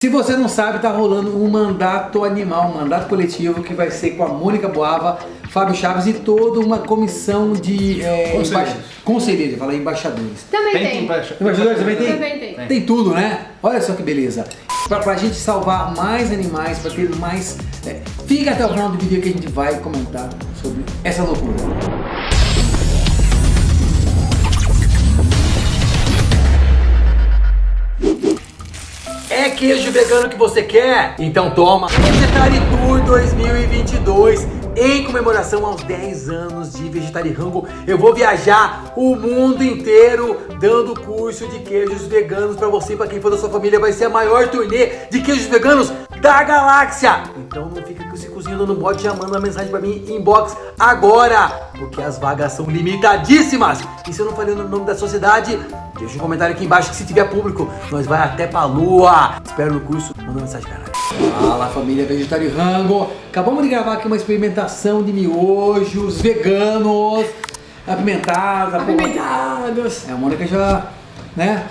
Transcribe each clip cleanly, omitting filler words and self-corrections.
Se você não sabe, tá rolando um mandato animal, um mandato coletivo que vai ser com a Mônica Boava, Fábio Chaves e toda uma comissão de conselheiros, fala embaixadores. Também tem. Embaixadores também tem? Também tem. Tem tudo, né? Olha só que beleza. Pra gente salvar mais animais, pra ter mais... fica até o final do vídeo que a gente vai comentar sobre essa loucura. É queijo vegano que você quer? Então toma! Vegetaritur 2022, em comemoração aos 10 anos de Vegetarihango, eu vou viajar o mundo inteiro dando curso de queijos veganos pra você e pra quem for da sua família. Vai ser a maior turnê de queijos veganos da galáxia! Então não fica com esse cozinho dando bote, já manda uma mensagem pra mim inbox agora, porque as vagas são limitadíssimas! E se eu não falei o nome da sociedade, deixa um comentário aqui embaixo que se tiver público, nós vai até pra lua. Espero no curso, manda mensagem, caralho. Fala, família Vegetarihango. Acabamos de gravar aqui uma experimentação de miojos veganos, apimentados. A Mônica já, né?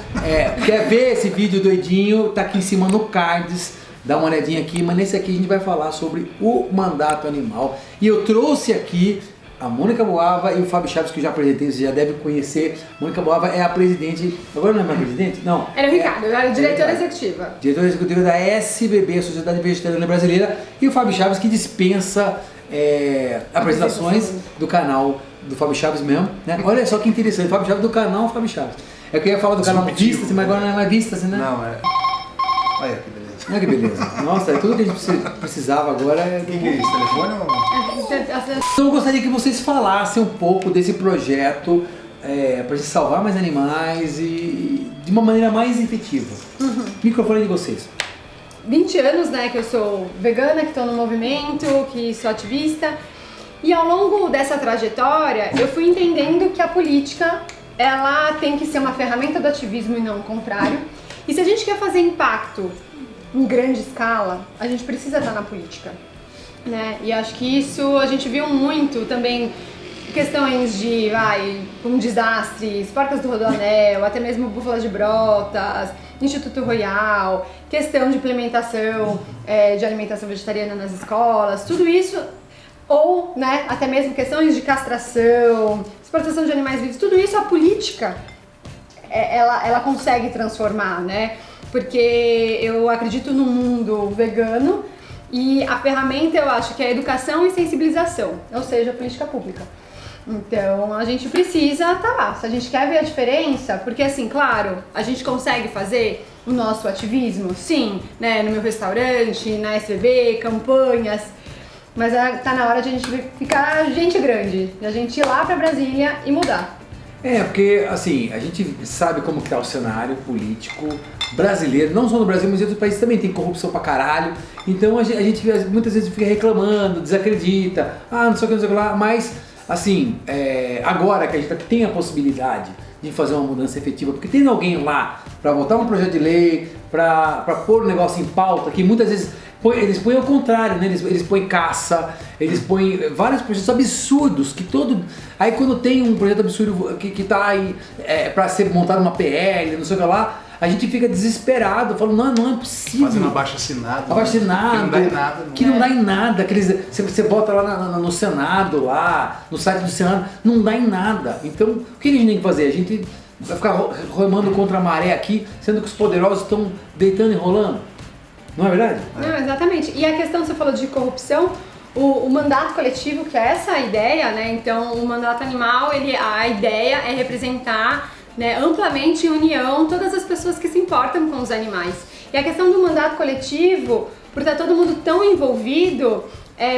Quer ver esse vídeo doidinho? Tá aqui em cima no cards. Dá uma olhadinha aqui, mas nesse aqui a gente vai falar sobre o mandato animal. E eu trouxe aqui a Mônica Boava e o Fábio Chaves, que eu já apresentei, você já deve conhecer. Mônica Boava é a presidente, agora não é mais presidente? Não. Era o Ricardo, eu era diretora executiva. Diretora executiva da SBB, a Sociedade Vegetariana Brasileira, e o Fábio Chaves, que dispensa apresentações do canal do Fábio Chaves mesmo, né? Olha só que interessante, o Fábio Chaves do canal Fábio Chaves. É que eu ia falar do canal Vista, mas agora não é mais Vista, né? Não, é. Olha que beleza. Olha que beleza. Nossa, é tudo que a gente precisava agora. O que é isso? Telefone ou... Então eu gostaria que vocês falassem um pouco desse projeto para gente salvar mais animais e de uma maneira mais efetiva. Microfone de vocês. 20 anos, né, que eu sou vegana, que estou no movimento, que sou ativista. E ao longo dessa trajetória, eu fui entendendo que a política, ela tem que ser uma ferramenta do ativismo e não o contrário. E se a gente quer fazer impacto em grande escala, a gente precisa estar na política, né? E acho que isso a gente viu muito também, questões de, desastres, Porcas do Rodoanel, até mesmo Búfalas de Brotas, Instituto Royal, questão de implementação de alimentação vegetariana nas escolas, tudo isso, ou, né, até mesmo questões de castração, exportação de animais vivos, tudo isso a política, ela consegue transformar, né? Porque eu acredito no mundo vegano e a ferramenta eu acho que é a educação e sensibilização, ou seja, a política pública. Então a gente precisa estar lá, se a gente quer ver a diferença, porque assim, claro, a gente consegue fazer o nosso ativismo, sim, né, no meu restaurante, na SBB, campanhas, mas tá na hora de a gente ficar gente grande, de a gente ir lá pra Brasília e mudar. Porque assim, a gente sabe como que tá o cenário político brasileiro, não só no Brasil, mas em outros países também tem corrupção pra caralho. Então a gente muitas vezes fica reclamando, desacredita, não sei o que lá, mas assim, agora que a gente tem a possibilidade de fazer uma mudança efetiva, porque tem alguém lá pra votar um projeto de lei, pra pôr o negócio em pauta, que muitas vezes eles põem ao contrário, né? Eles põem caça, eles põem vários projetos absurdos, que todo... Aí quando tem um projeto absurdo que tá aí pra ser montado uma PL, não sei o que lá, a gente fica desesperado, falando, não é possível. Fazendo abaixo-assinado. Abaixo-assinado. Que não dá em nada. Que não dá em nada. Você bota lá no Senado, lá, no site do Senado, não dá em nada. Então, o que a gente tem que fazer? A gente vai ficar remando contra a maré aqui, sendo que os poderosos estão deitando e rolando. Não é verdade? Não, exatamente. E a questão, você falou de corrupção, o mandato coletivo, que é essa a ideia, né? Então, o mandato animal, a ideia é representar, né, amplamente em união todas as pessoas que se importam com os animais. E a questão do mandato coletivo, por estar todo mundo tão envolvido,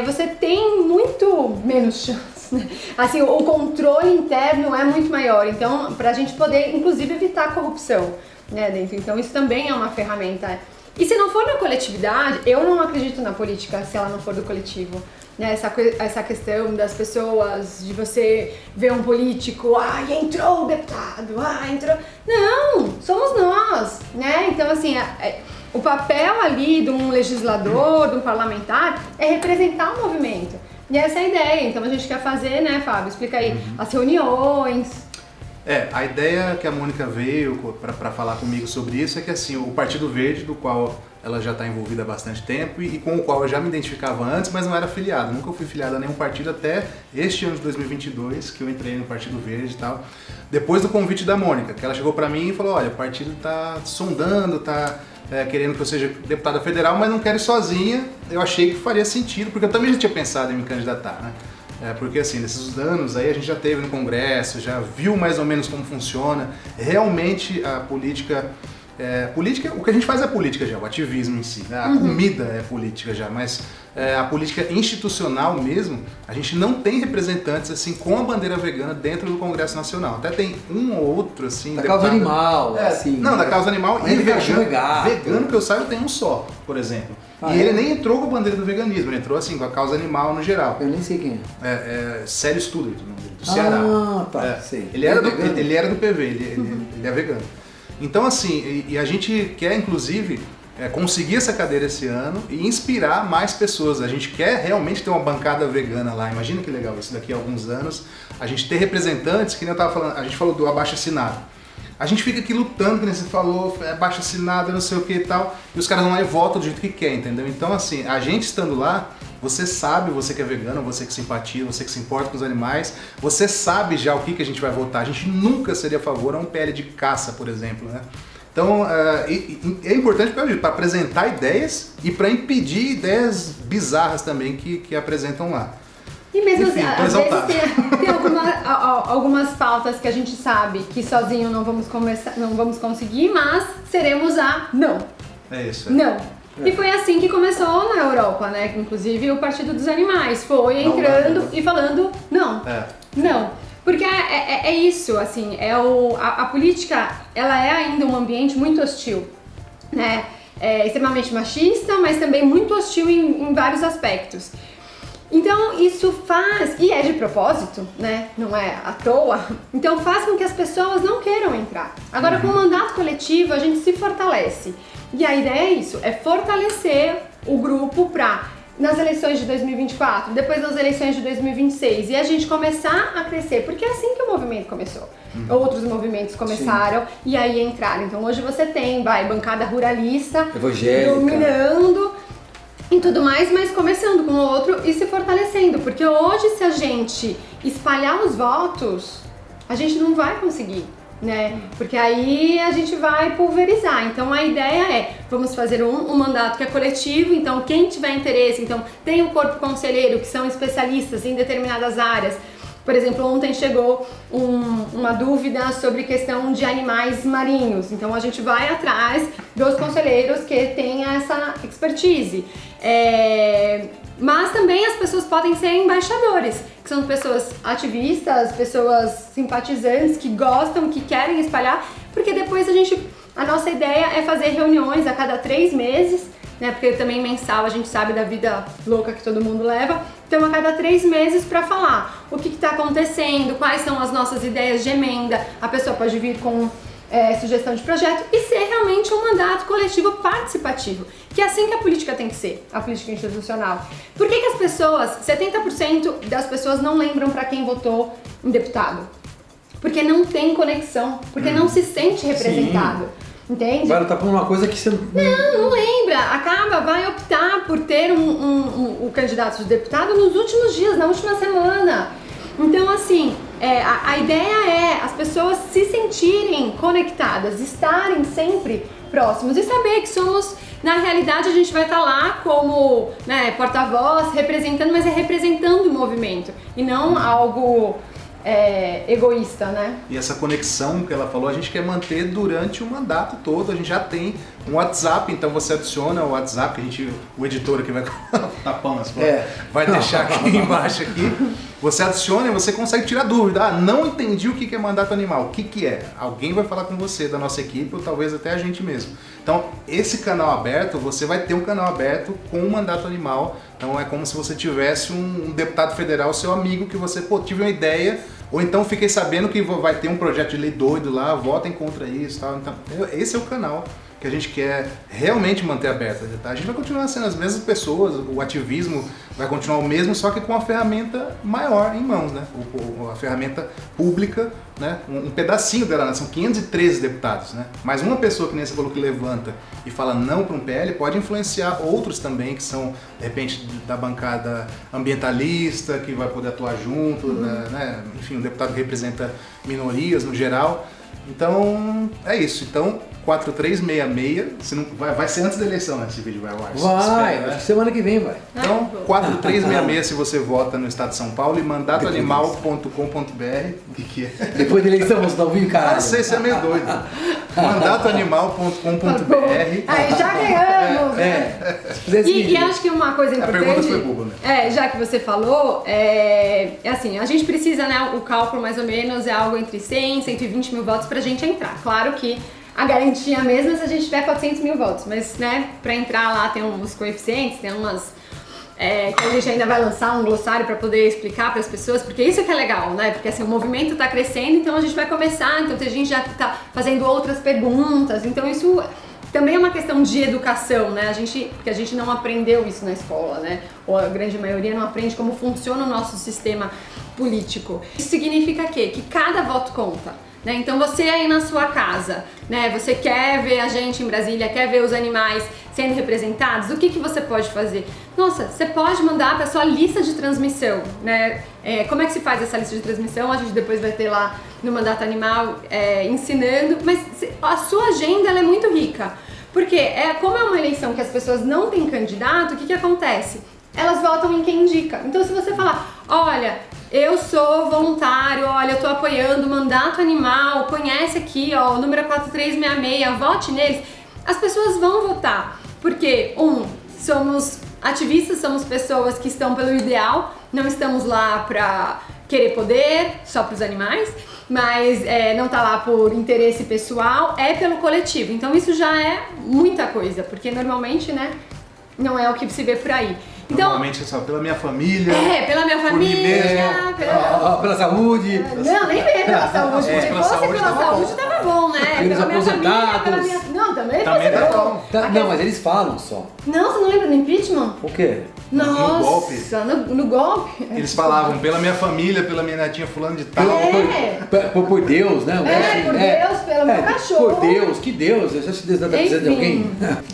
você tem muito menos chance, né? Assim, o controle interno é muito maior. Então, pra gente poder, inclusive, evitar a corrupção, né, dentro. Então, isso também é uma ferramenta. E se não for na coletividade, eu não acredito na política se ela não for do coletivo. Né? Essa questão das pessoas, de você ver um político, entrou o deputado, entrou... Não, somos nós, né? Então, assim, o papel ali de um legislador, de um parlamentar, é representar o movimento. E essa é a ideia. Então, a gente quer fazer, né, Fábio? Explica aí, as reuniões... A ideia que a Mônica veio para falar comigo sobre isso é que assim, o Partido Verde, do qual ela já está envolvida há bastante tempo e com o qual eu já me identificava antes, mas não era filiado. Nunca fui filiado a nenhum partido até este ano de 2022, que eu entrei no Partido Verde e tal. Depois do convite da Mônica, que ela chegou para mim e falou, olha, o partido está sondando, está querendo que eu seja deputada federal, mas não quero ir sozinha. Eu achei que faria sentido, porque eu também já tinha pensado em me candidatar, né? Porque assim, nesses anos aí a gente já teve no Congresso, já viu mais ou menos como funciona. Realmente a política, o que a gente faz é política já, o ativismo em si, né? A comida é política já, mas a política institucional mesmo, a gente não tem representantes assim com a bandeira vegana dentro do Congresso Nacional. Até tem um ou outro assim... Da causa animal, assim. Não, da causa animal e vegano que eu saiba tem um só, por exemplo. E ele nem entrou com a bandeira do veganismo, ele entrou assim com a causa animal no geral. Eu nem sei quem é. Célio Studer, do Ceará. Ah, tá, sei. Ele era do PV, ele é vegano. Então assim, e a gente quer inclusive conseguir essa cadeira esse ano e inspirar mais pessoas. A gente quer realmente ter uma bancada vegana lá. Imagina que legal isso daqui a alguns anos. A gente ter representantes, que nem eu tava falando, a gente falou do abaixo-assinado. A gente fica aqui lutando, que nem você falou, baixo assinado, não sei o que e tal, e os caras vão lá e votam do jeito que quer, entendeu? Então assim, a gente estando lá, você sabe, você que é vegano, você que simpatia, você que se importa com os animais, você sabe já o que a gente vai votar. A gente nunca seria a favor a um PL de caça, por exemplo, né? Então é importante para apresentar ideias e para impedir ideias bizarras também que apresentam lá. E mesmo assim, às vezes tem algumas pautas que a gente sabe que sozinho não vamos conseguir, mas seremos a não. É isso. Não. E foi assim que começou na Europa, né? Inclusive o Partido dos Animais foi entrando e falando não. Não. Porque é isso, assim, a política, ela é ainda um ambiente muito hostil, né? É extremamente machista, mas também muito hostil em vários aspectos. Então isso faz, e é de propósito, né? Não é à toa, então faz com que as pessoas não queiram entrar. Agora com o mandato coletivo a gente se fortalece. E a ideia é isso, é fortalecer o grupo para nas eleições de 2024, depois nas eleições de 2026 e a gente começar a crescer, porque é assim que o movimento começou. Outros movimentos começaram e aí entraram. Então hoje você tem, bancada ruralista, evangélica, dominando e tudo mais, mas começando com o outro e se fortalecendo, porque hoje se a gente espalhar os votos, a gente não vai conseguir, né? Porque aí a gente vai pulverizar. Então a ideia é, vamos fazer um mandato que é coletivo, então quem tiver interesse, então tem o corpo conselheiro, que são especialistas em determinadas áreas. Por exemplo, ontem chegou uma dúvida sobre questão de animais marinhos, então a gente vai atrás dos conselheiros que têm essa expertise. Mas também as pessoas podem ser embaixadores, que são pessoas ativistas, pessoas simpatizantes que gostam, que querem espalhar, porque depois a nossa ideia é fazer reuniões a cada 3 meses, né? Porque também mensal a gente sabe da vida louca que todo mundo leva, então a cada 3 meses para falar o que está acontecendo, quais são as nossas ideias de emenda, a pessoa pode vir com sugestão de projeto e ser realmente um mandato coletivo participativo, que é assim que a política tem que ser, a política institucional. Por que as pessoas, 70% das pessoas não lembram para quem votou em deputado? Porque não tem conexão, porque não se sente representado. Sim. Entende? Vai lutar por uma coisa que você não lembra, vai optar por ter o candidato de deputado nos últimos dias, na última semana. Então assim, a ideia é as pessoas se sentirem conectadas, estarem sempre próximos e saber que somos, na realidade a gente vai estar lá como, né, porta-voz, representando, mas é representando o movimento e não algo egoísta, né? E essa conexão que ela falou, a gente quer manter durante o mandato todo. A gente já tem um WhatsApp, então você adiciona o WhatsApp, que o editor aqui vai tapar umas fotos, vai deixar aqui embaixo aqui. Você adiciona e você consegue tirar dúvida. Não entendi o que é mandato animal. O que é? Alguém vai falar com você da nossa equipe ou talvez até a gente mesmo. Então, esse canal aberto, você vai ter um canal aberto com o mandato animal. Então é como se você tivesse um deputado federal, seu amigo, que você, tive uma ideia, ou então fiquei sabendo que vai ter um projeto de lei doido lá, votem contra isso e tal. Então, esse é o canal que a gente quer realmente manter aberta. Tá? A gente vai continuar sendo as mesmas pessoas, o ativismo vai continuar o mesmo, só que com uma ferramenta maior em mãos, né? A ferramenta pública, né? Um pedacinho dela, né? São 513 deputados, né? Mas uma pessoa que nem você falou que levanta e fala não para um PL pode influenciar outros também que são, de repente, da bancada ambientalista, que vai poder atuar junto, né? Enfim, um deputado que representa minorias no geral. Então, é isso. Então, 4366, se não, vai ser antes da eleição, né? Esse vídeo vai ao ar. Vai, Espera, né? acho que semana que vem vai. Então, 4366 se você vota no estado de São Paulo e mandatoanimal.com.br. O que é? Depois da eleição, vamos dar um vídeo, cara. Não sei, você é meio doido. mandatoanimal.com.br. Aí já ganhamos, né? Se fizer esse E vídeo. acho que uma coisa A importante, pergunta foi boba, né? já que você falou, é assim, a gente precisa, né, o cálculo mais ou menos é algo entre 100 e 120 mil votos pra gente entrar. Claro que a garantia mesmo é se a gente tiver 400 mil votos, mas, né, pra entrar lá tem uns coeficientes, tem umas... que a gente ainda vai lançar um glossário para poder explicar para as pessoas, porque isso que é legal, né? Porque assim, o movimento está crescendo, então a gente vai começar, então a gente já está fazendo outras perguntas, então isso também é uma questão de educação, né? Porque a gente não aprendeu isso na escola, né? Ou a grande maioria não aprende como funciona o nosso sistema político. Isso significa que cada voto conta. Né? Então você aí na sua casa, né? Você quer ver a gente em Brasília, quer ver os animais sendo representados, o que você pode fazer? Nossa, você pode mandar para a sua lista de transmissão, né? Como é que se faz essa lista de transmissão? A gente depois vai ter lá no Mandato Animal ensinando, mas a sua agenda ela é muito rica, porque como é uma eleição que as pessoas não têm candidato, o que acontece? Elas votam em quem indica. Então se você falar, olha, eu sou voluntário, olha, eu tô apoiando o Mandato Animal, conhece aqui, ó, o número 4366, vote neles, as pessoas vão votar, porque, somos ativistas, somos pessoas que estão pelo ideal, não estamos lá pra querer poder, só pros animais, mas não tá lá por interesse pessoal, é pelo coletivo, então isso já é muita coisa, porque normalmente, né, não é o que se vê por aí. Então, normalmente é só pela minha família. Pela minha família, pela saúde. Não, nem vem pela saúde. Se pela fosse saúde, pela tava saúde, tava bom, né? Pelos Pela minha família, aposentados. pela minha... Não, também Também fosse tá bom. bom. Não, mas eles falam só. Não, você não lembra do impeachment? O quê? Nossa, golpe. No golpe. Eles falavam pela minha família, pela minha netinha fulano de tal. Por Deus, né? Por Deus, pelo meu cachorro. Por Deus, que Deus. Eu já se Deus está precisando de alguém.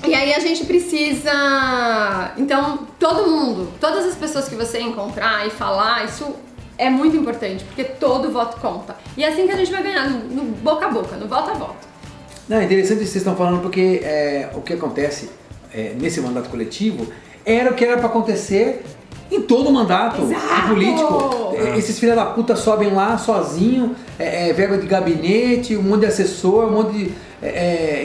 E aí a gente precisa... Então, todo mundo, todas as pessoas que você encontrar e falar, isso é muito importante, porque todo voto conta. E é assim que a gente vai ganhar, no boca a boca, no voto a voto. Não, é interessante o que vocês estão falando, porque o que acontece nesse mandato coletivo era o que era para acontecer em todo mandato Exato! político. Esses filhos da puta sobem lá sozinho, verba de gabinete, um monte de assessor, um monte de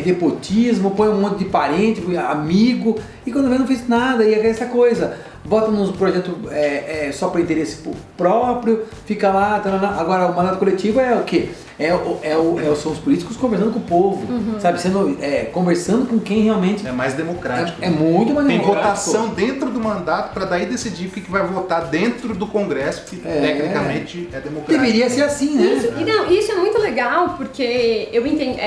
nepotismo, põe um monte de parente, amigo, e quando vê não fez nada, e é essa coisa. Bota nos projetos só para interesse próprio, fica lá, agora o mandato coletivo é o quê? São os políticos conversando com o povo, sabe? Conversando com quem realmente... É mais democrático. É muito mais Tem democrático. votação dentro do mandato para daí decidir o que vai votar dentro do Congresso, que tecnicamente é democrático. Deveria ser assim, né? Isso é muito legal, porque eu entendo,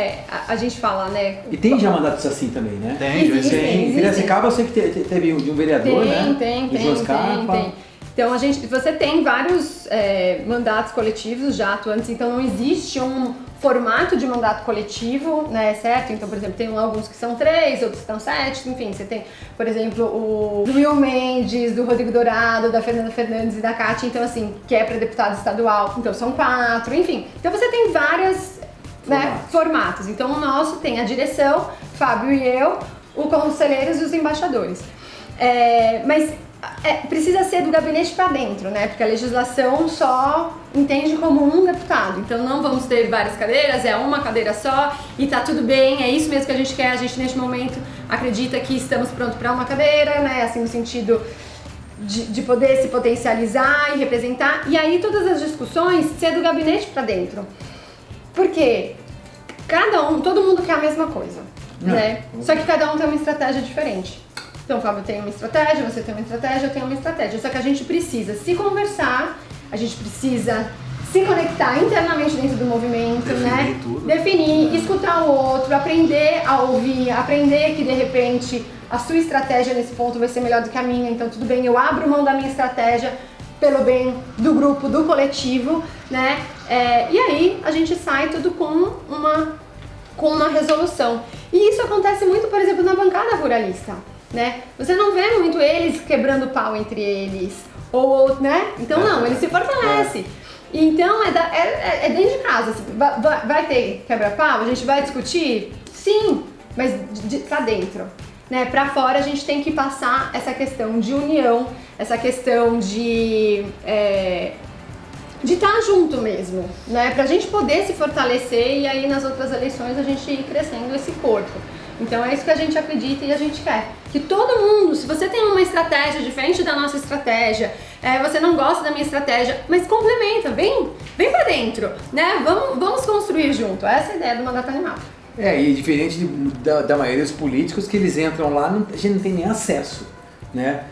a gente fala, né? E tem já mandatos assim também, né? Tem, já Existe. sei. Em Piracicaba eu sei que teve de um vereador, né? Tem. Tem. Então você tem vários mandatos coletivos já atuantes, então não existe um formato de mandato coletivo, né, certo? Então, por exemplo, tem alguns que são 3, outros que são 7, enfim, você tem, por exemplo, o do Will Mendes, do Rodrigo Dourado, da Fernanda Fernandes e da Cátia, então assim, que é para deputado estadual, então são 4, enfim. Então você tem vários formatos. Então o nosso tem a direção, Fábio e eu, os conselheiros e os embaixadores. Mas precisa ser do gabinete para dentro, né? Porque a legislação só entende como um deputado. Então não vamos ter várias cadeiras, é uma cadeira só e tá tudo bem, é isso mesmo que a gente quer. A gente neste momento acredita que estamos prontos para uma cadeira, né? Assim, no sentido de poder se potencializar e representar. E aí todas as discussões ser do gabinete para dentro. Porque todo mundo quer a mesma coisa, né? Só que cada um tem uma estratégia diferente. Então, o Fábio tem uma estratégia, você tem uma estratégia, eu tenho uma estratégia. Só que a gente precisa se conversar, a gente precisa se conectar internamente dentro do movimento, Definir né? tudo. Definir, escutar o outro, aprender a ouvir, aprender que de repente a sua estratégia nesse ponto vai ser melhor do que a minha, então tudo bem, eu abro mão da minha estratégia pelo bem do grupo, do coletivo, né? E aí a gente sai tudo com uma resolução. E isso acontece muito, por exemplo, na bancada ruralista, né? Você não vê muito eles quebrando pau entre eles, ou, né? Então não, eles se fortalecem. Então é dentro de casa. Assim, vai ter quebra-pau? A gente vai discutir? Sim, mas pra dentro. Né? Pra fora a gente tem que passar essa questão de união, essa questão de estar junto mesmo, né? Pra gente poder se fortalecer e aí nas outras eleições a gente ir crescendo esse corpo. Então é isso que a gente acredita e a gente quer. Que todo mundo, se você tem uma estratégia diferente da nossa estratégia, você não gosta da minha estratégia, mas complementa, vem pra dentro, né? Vamos construir junto. Essa é a ideia do mandato animal. E diferente da maioria dos políticos que eles entram lá, a gente não tem nem acesso, né?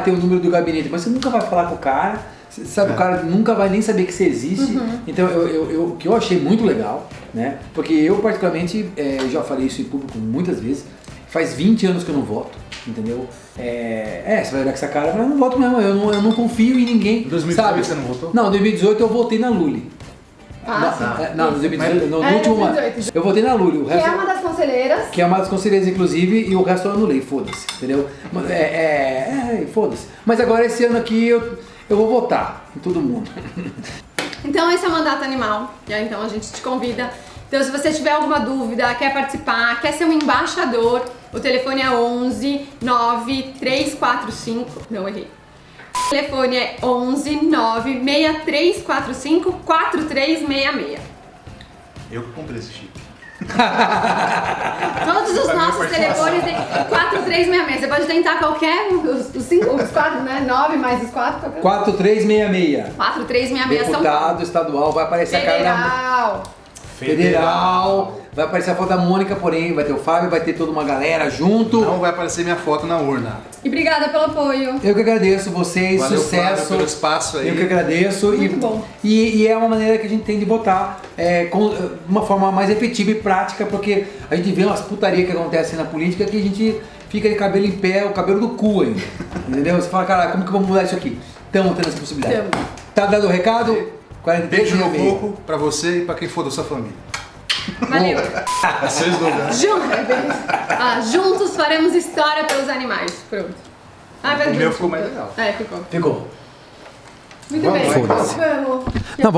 Tem o número do gabinete, mas você nunca vai falar com o cara, sabe, o cara nunca vai nem saber que você existe. Então o que eu achei muito legal, né? Porque eu particularmente, já falei isso em público muitas vezes, faz 20 anos que eu não voto, entendeu? Você vai olhar com essa cara, mas eu não voto mesmo, eu não confio em ninguém. Em 2018 sabe? você não votou? Não, em 2018 eu votei na Lully. Não, no 2018, no último 2018. eu votei na Lully. O Que resto, é uma das conselheiras. que é uma das conselheiras, inclusive, e o resto eu anulei, foda-se, entendeu? Foda-se. Mas agora esse ano aqui eu vou votar em todo mundo. Então esse é o mandato animal, então a gente te convida. Então se você tiver alguma dúvida, quer participar, quer ser um embaixador, o telefone é 11 9 345, não errei. O telefone é 11 9 6345 4366. Eu que comprei esse chip. Todos os Pra minha nossos telefones têm 4366. Você pode tentar qualquer os 4, né? 9 mais os 4. 4366. 4366 são Deputado estadual, vai aparecer a cara da... Federal. Vai aparecer a foto da Mônica, porém vai ter o Fábio, vai ter toda uma galera junto. Não vai aparecer minha foto na urna. E obrigada pelo apoio. Eu que agradeço vocês, Valeu, sucesso. Flávio, pelo espaço aí. Eu que agradeço. Muito bom. E é uma maneira que a gente tem de votar com uma forma mais efetiva e prática, porque a gente vê umas putarias que acontecem na política que a gente fica de cabelo em pé, o cabelo do cu ainda. Entendeu? Você fala, cara, como que eu vou mudar isso aqui? Estamos tendo essa possibilidade. Tamo. Tá dando o recado? 43 Beijo no e-mail. coco pra você e pra quem for da sua família. Valeu. Vocês dois, né? Juntos faremos história pelos animais. Pronto. O meu ficou mais legal. Ficou. Ficou. Muito Vamos, bem. foda-se. Vamos. Não,